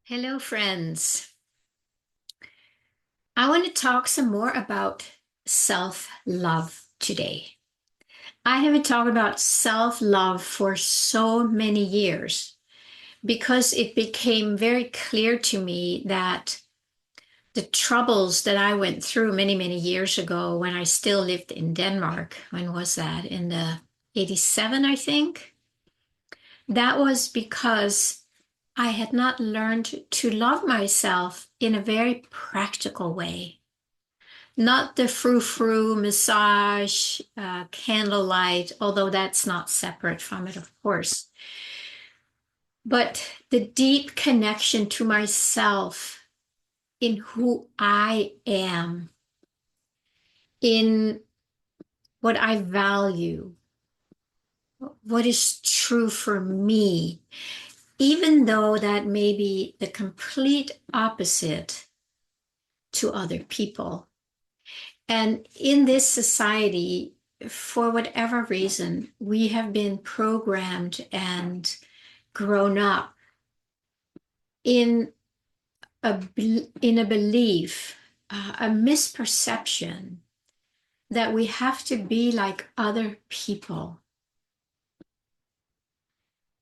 Hello, friends. I want to talk some more about self-love today. I haven't talked about self-love for so many years because it became very clear to me that the troubles that I went through many, many years ago when I still lived in Denmark, when was that? In the 87, I think. That was because I had not learned to love myself in a very practical way. Not the frou-frou massage, candlelight, although that's not separate from it, of course, but the deep connection to myself in who I am, in what I value, what is true for me, even though that may be the complete opposite to other people. And in this society, for whatever reason, we have been programmed and grown up in in a belief, a misperception that we have to be like other people.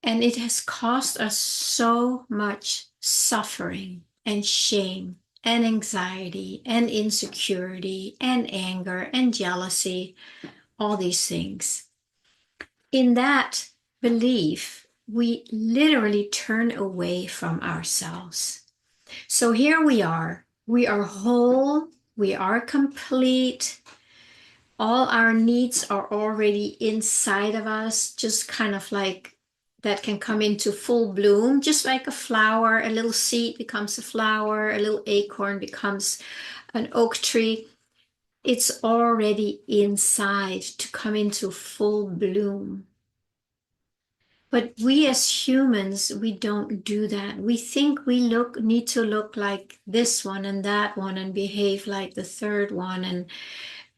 And it has caused us so much suffering and shame and anxiety and insecurity and anger and jealousy, all these things. In that belief, we literally turn away from ourselves. So here we are whole, we are complete. All our needs are already inside of us, just kind of like that can come into full bloom, just like a flower. A little seed becomes a flower, a little acorn becomes an oak tree. It's already inside to come into full bloom. But we as humans, we don't do that. We think we need to look like this one and that one and behave like the third one and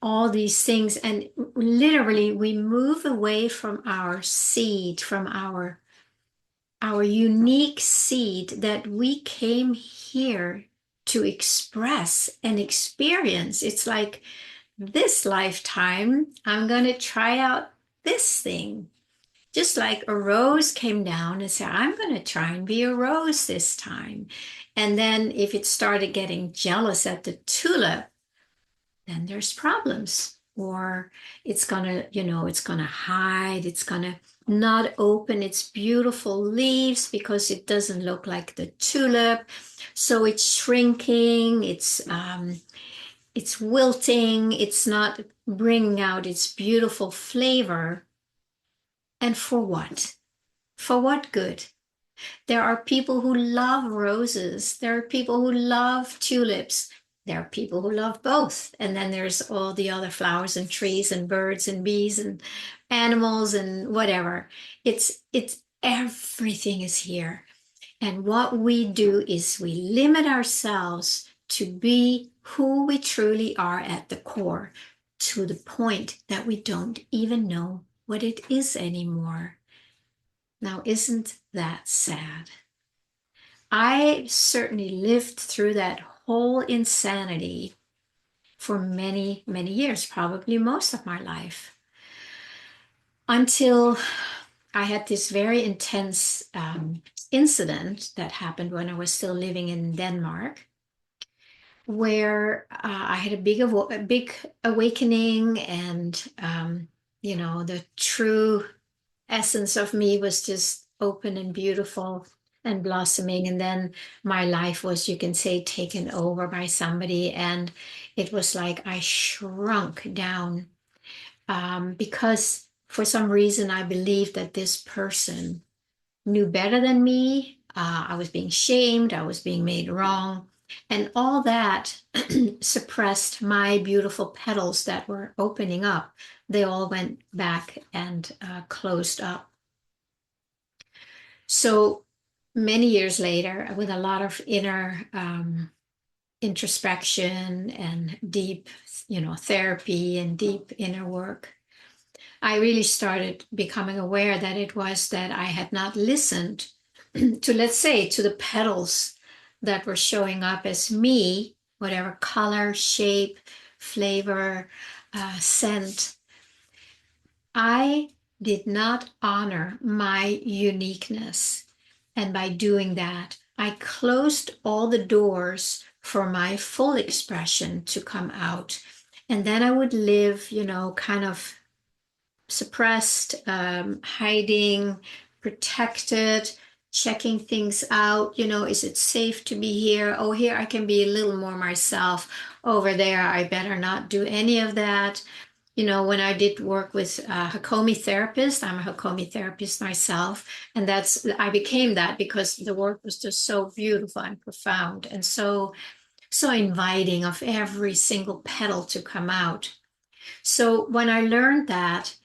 all these things. And literally we move away from our seed, from our unique seed that we came here to express and experience. It's like this lifetime, I'm going to try out this thing. Just like a rose came down and said, I'm going to try and be a rose this time. And then if it started getting jealous at the tulip, then there's problems. Or it's going to, it's going to hide. It's going to not open its beautiful leaves because it doesn't look like the tulip. So it's shrinking. It's wilting. It's not bringing out its beautiful flavor. And for what? For what good? There are people who love roses. There are people who love tulips. There are people who love both. And then there's all the other flowers and trees and birds and bees and animals and whatever. It's everything is here. And what we do is we limit ourselves to be who we truly are at the core, to the point that we don't even know what it is anymore. Now, isn't that sad? I certainly lived through that whole insanity for many, many years, probably most of my life, until I had this very intense incident that happened when I was still living in Denmark, where I had a big awakening, and the true essence of me was just open and beautiful and blossoming. And then my life was, you can say, taken over by somebody. And it was like I shrunk down because for some reason I believed that this person knew better than me. I was being shamed, I was being made wrong. And all that suppressed my beautiful petals that were opening up. They all went back and closed up. So many years later, with a lot of inner introspection and deep, therapy and deep inner work, I really started becoming aware that it was that I had not listened to, let's say, to the petals that were showing up as me, whatever color, shape, flavor, scent, I did not honor my uniqueness. And by doing that, I closed all the doors for my full expression to come out. And then I would live, kind of suppressed, hiding, protected, checking things out. Is it safe to be here? Oh, here I can be a little more myself. Over there, I better not do any of that. When I did work with Hakomi therapist, I'm a Hakomi therapist myself, and I became that because the work was just so beautiful and profound and so inviting of every single petal to come out. So when I learned that,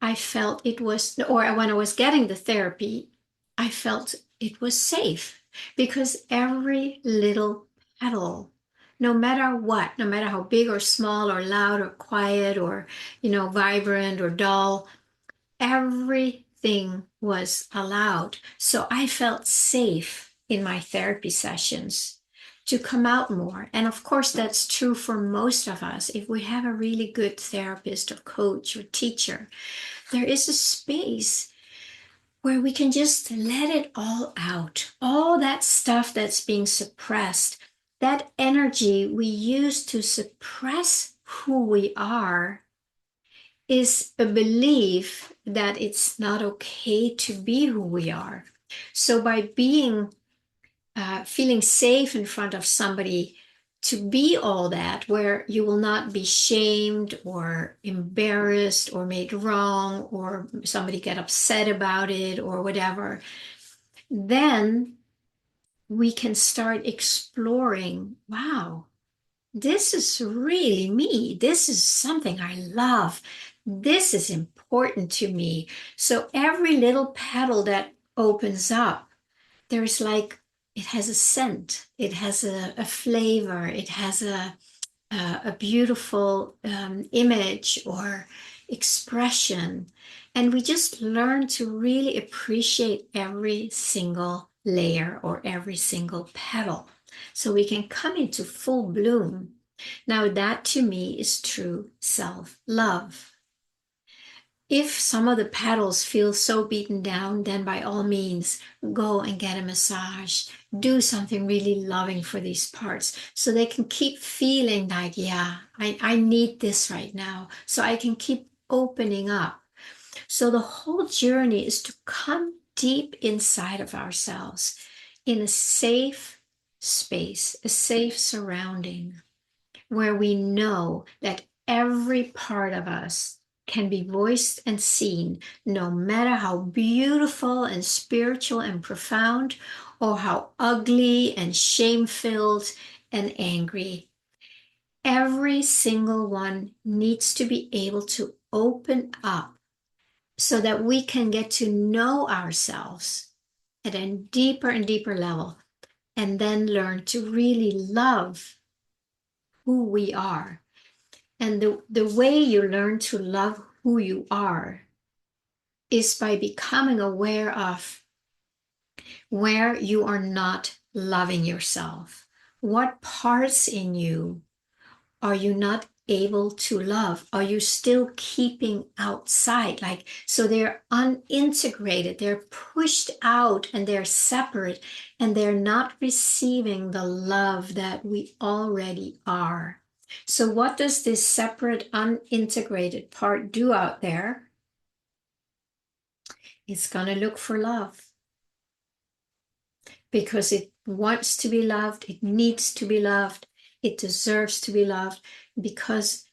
I felt it was, or when I was getting the therapy, I felt it was safe because every little petal, no matter what, no matter how big or small or loud or quiet or, vibrant or dull, everything was allowed. So I felt safe in my therapy sessions to come out more. And of course, that's true for most of us. If we have a really good therapist or coach or teacher, there is a space where we can just let it all out. All that stuff that's being suppressed, that energy we use to suppress who we are is a belief that it's not okay to be who we are. So by feeling safe in front of somebody to be all that, where you will not be shamed or embarrassed or made wrong or somebody get upset about it or whatever, then we can start exploring, wow, this is really me. This is something I love. This is important to me. So every little petal that opens up, there's like, it has a scent, it has a flavor, it has a beautiful image or expression. And we just learn to really appreciate every single layer or every single petal so we can come into full bloom. Now, that to me is true self love. If some of the petals feel so beaten down, then by all means, go and get a massage. Do something really loving for these parts so they can keep feeling like, yeah, I need this right now. So I can keep opening up. So the whole journey is to come deep inside of ourselves in a safe space, a safe surrounding where we know that every part of us can be voiced and seen, no matter how beautiful and spiritual and profound, or how ugly and shame-filled and angry. Every single one needs to be able to open up so that we can get to know ourselves at a deeper and deeper level, and then learn to really love who we are. And the way you learn to love who you are is by becoming aware of where you are not loving yourself. What parts in you are you not able to love? Are you still keeping outside? So they're unintegrated, they're pushed out and they're separate and they're not receiving the love that we already are. So what does this separate, unintegrated part do out there? It's going to look for love because it wants to be loved, it needs to be loved, it deserves to be loved because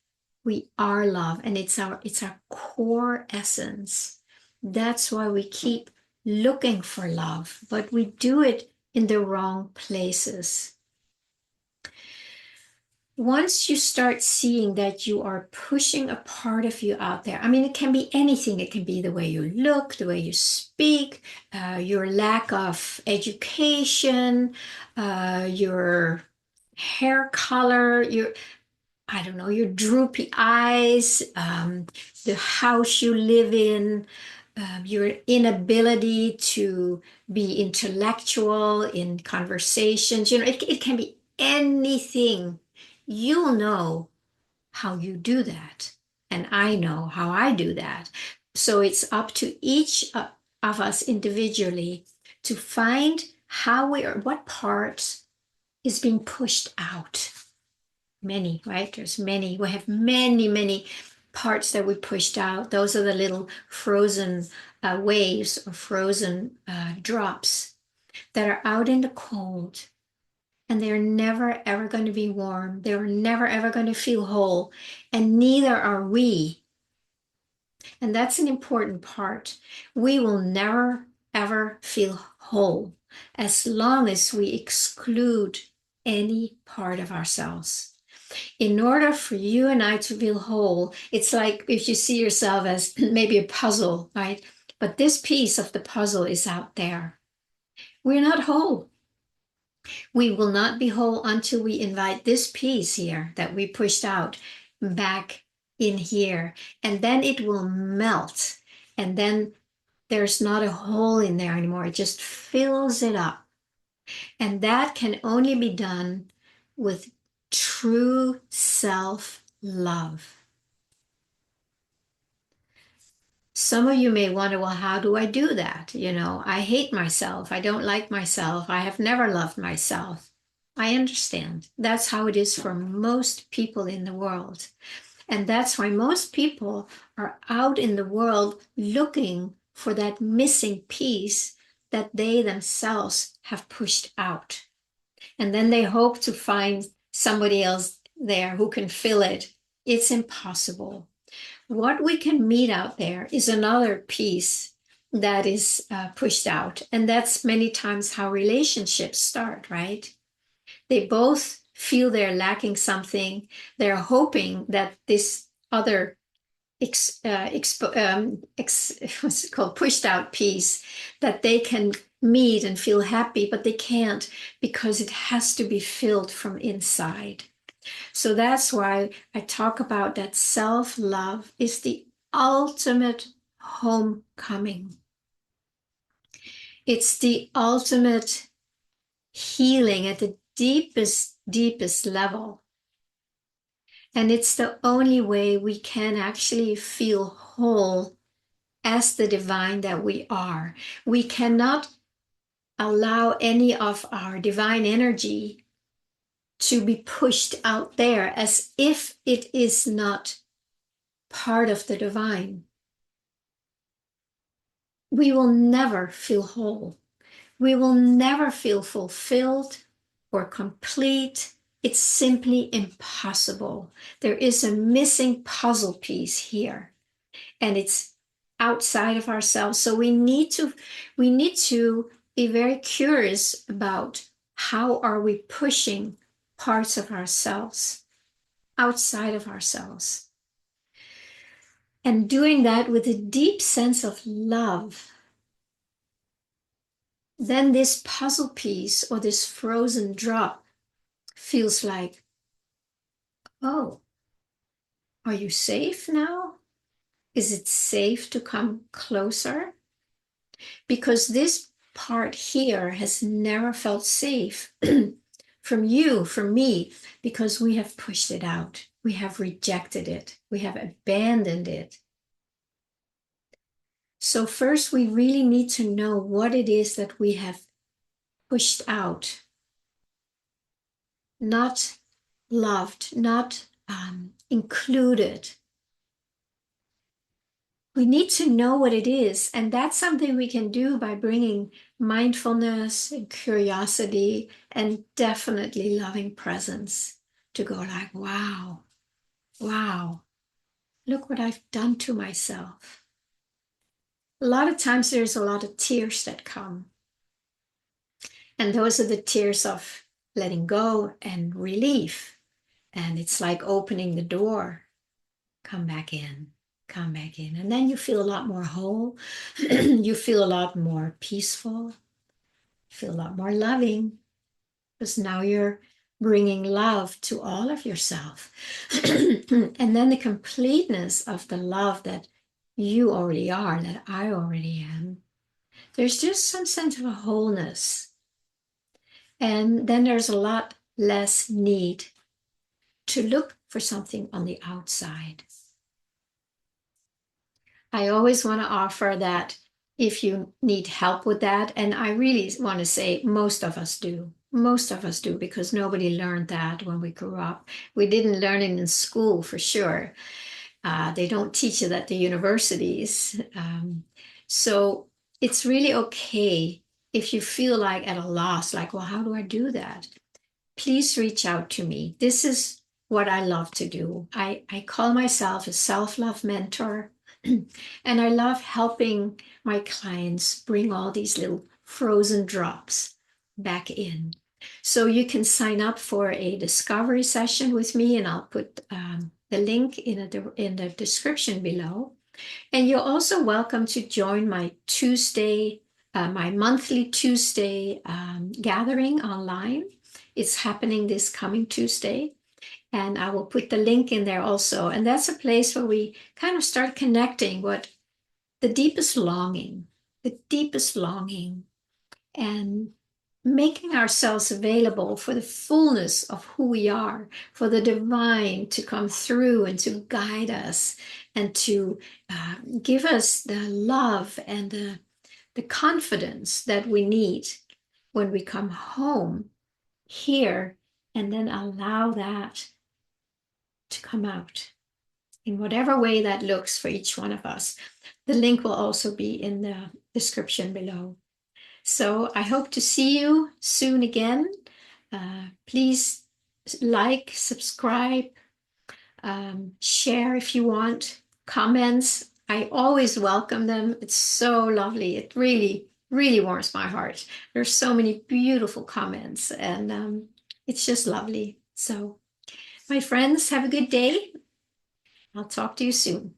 we are love and it's our core essence. That's why we keep looking for love, but we do it in the wrong places. Once you start seeing that you are pushing a part of you out there, I mean, it can be anything. It can be the way you look, the way you speak, your lack of education, your hair color, I don't know, your droopy eyes, the house you live in, your inability to be intellectual in conversations. It can be anything. You'll know how you do that. And I know how I do that. So it's up to each of us individually to find how what parts is being pushed out. Many, right? There's many. We have many, many parts that we pushed out. Those are the little frozen waves or frozen drops that are out in the cold, and they're never ever going to be warm. They're never ever going to feel whole, and neither are we. And that's an important part. We will never ever feel whole as long as we exclude any part of ourselves. In order for you and I to feel whole, it's like if you see yourself as maybe a puzzle, right? But this piece of the puzzle is out there. We're not whole. We will not be whole until we invite this piece here that we pushed out back in here. And then it will melt. And then there's not a hole in there anymore. It just fills it up. And that can only be done with true self-love. Some of you may wonder, well, how do I do that? I hate myself. I don't like myself. I have never loved myself. I understand. That's how it is for most people in the world. And that's why most people are out in the world looking for that missing piece that they themselves have pushed out. And then they hope to find somebody else there who can fill it. It's impossible. What we can meet out there is another piece that is pushed out. And that's many times how relationships start, right? They both feel they're lacking something. They're hoping that this other what's it called, pushed out piece, that they can meet and feel happy, but they can't because it has to be filled from inside. So that's why I talk about that self-love is the ultimate homecoming. It's the ultimate healing at the deepest, deepest level. And it's the only way we can actually feel whole as the divine that we are. We cannot allow any of our divine energy to be pushed out there as if it is not part of the divine. We will never feel whole. We will never feel fulfilled or complete. It's simply impossible. There is a missing puzzle piece here, and it's outside of ourselves. So we need to be very curious about how are we pushing parts of ourselves outside of ourselves. And doing that with a deep sense of love, then this puzzle piece or this frozen drop feels like, oh, are you safe now? Is it safe to come closer? Because this part here has never felt safe from you, from me, because we have pushed it out. We have rejected it. We have abandoned it. So first, we really need to know what it is that we have pushed out, not loved, not included. We need to know what it is, and that's something we can do by bringing mindfulness and curiosity and definitely loving presence to go like, wow, wow, look what I've done to myself. A lot of times there's a lot of tears that come, and those are the tears of letting go and relief. And it's like opening the door. Come back in, come back in. And then you feel a lot more whole. You feel a lot more peaceful, feel a lot more loving, because now you're bringing love to all of yourself. And then the completeness of the love that you already are, that I already am. There's just some sense of a wholeness. And then there's a lot less need to look for something on the outside. I always want to offer that if you need help with that, and I really want to say most of us do. Most of us do, because nobody learned that when we grew up. We didn't learn it in school for sure. They don't teach it at the universities. So it's really okay if you feel like at a loss, like, well, how do I do that? Please reach out to me. This is what I love to do. I call myself a self-love mentor, and I love helping my clients bring all these little frozen drops back in. So you can sign up for a discovery session with me, and I'll put the link in the description below. And you're also welcome to join my my monthly Tuesday gathering online. It's happening this coming Tuesday, and I will put the link in there also. And that's a place where we kind of start connecting what the deepest longing, and making ourselves available for the fullness of who we are, for the divine to come through and to guide us and to give us the love and the confidence that we need when we come home here, and then allow that to come out in whatever way that looks for each one of us. The link will also be in the description below. So I hope to see you soon again. Please like, subscribe, share if you want, comments. I always welcome them. It's so lovely. It really, really warms my heart. There's so many beautiful comments, and it's just lovely. So, my friends, have a good day. I'll talk to you soon.